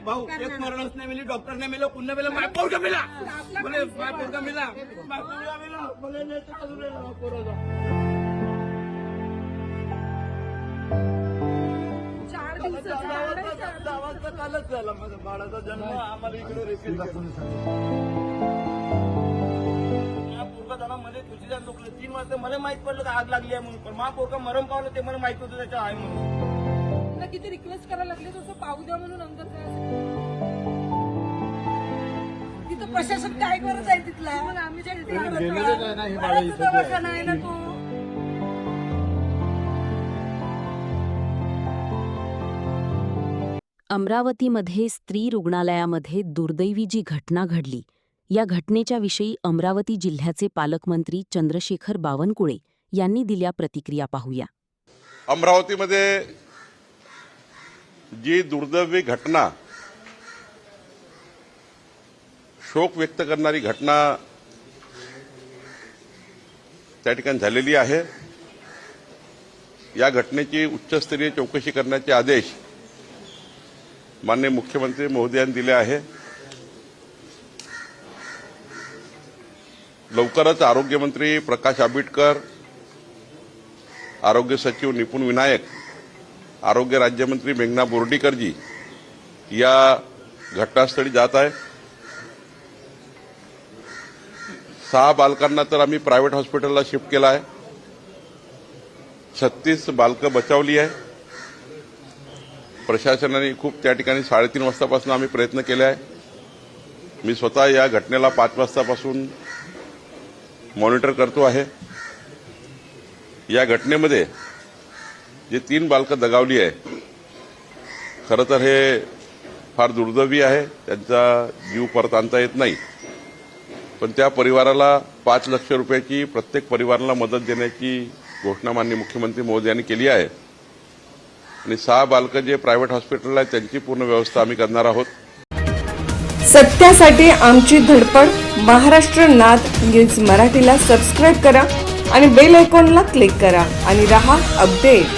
भाऊ एक मरणच नाही मिली, डॉक्टर ने मिला, पुन्हा मिला, माय पोरगा मिला, बोले माय पोरगा मिला, माय पोरगा मिला, बोले नाही तर अजून नाही पोरगा. 4 दिवसाचा 10 वाजता कालच झाला माझ्या बाळाचा जन्म. आम्हाला इकडे रेफर मध्ये तुझी जाण दुखलं. 3 वाजता मला माहित पडलं की आग लागली आहे म्हणून, पण मा पोरगा मरम पावलं ते मला माहित होतं त्याच्या आहे म्हणून. किती रिक्वेस्ट करायला लागले तसं पाहू द्या म्हणून अंदर तिथं प्रशासन काय करत आहे तिथला. मग आम्ही दवाखाना आहे ना तो. अमरावतीमध्ये स्त्री रुग्णालयामध्ये दुर्दैवी जी घटना घडली, या घटनेच्या विषयी अमरावती जिल्ह्याचे पालकमंत्री चंद्रशेखर बावनकुळे यांनी दिल्या प्रतिक्रिया पाहूया. अमरावतीमध्ये जी दुर्दैवी घटना, शोक व्यक्त करणारी घटना त्या ठिकाणी झालेली आहे, या घटनेची उच्चस्तरीय चौकशी करण्याचे आदेश माननीय मुख्यमंत्री महोदयांनी दिले आहे. लवकरच आरोग्यमंत्री प्रकाश आंबेडकर, आरोग्य सचिव निपुण विनायक, आरोग्य राज्यमंत्री मेघना बोर्डीकरजी या घटनास्थळी जात आहे. 6 बालकांना तर आम्ही प्रायव्हेट हॉस्पिटलला शिफ्ट केला आहे. 36 बालकं बचावली आहे. प्रशासनाने खूप त्या ठिकाणी 3:30 वाजतापासून आम्ही प्रयत्न केले आहे. मी स्वतः या घटनेला 5 वाजतापासून मॉनिटर करतो आहे. या घटनेमध्ये जे 3 बालकं दगावली आहे, खरं तर हे फार दुर्दैवी आहे. त्यांचा जीव परत आणता येत नाही, पण त्या परिवाराला 5 लाख रुपयाची प्रत्येक परिवाराला मदत देण्याची घोषणा माननीय मुख्यमंत्री महोदयांनी केली आहे. आणि 6 बालकं जे प्रायव्हेट हॉस्पिटलला आहेत त्यांची पूर्ण व्यवस्था आम्ही करणार आहोत. सत्यासाठी आमची धडपड. महाराष्ट्र नाद न्यूज मराठीला सबस्क्राईब करा आणि बेल आयकॉनला क्लिक करा आणि रहा अपडेट.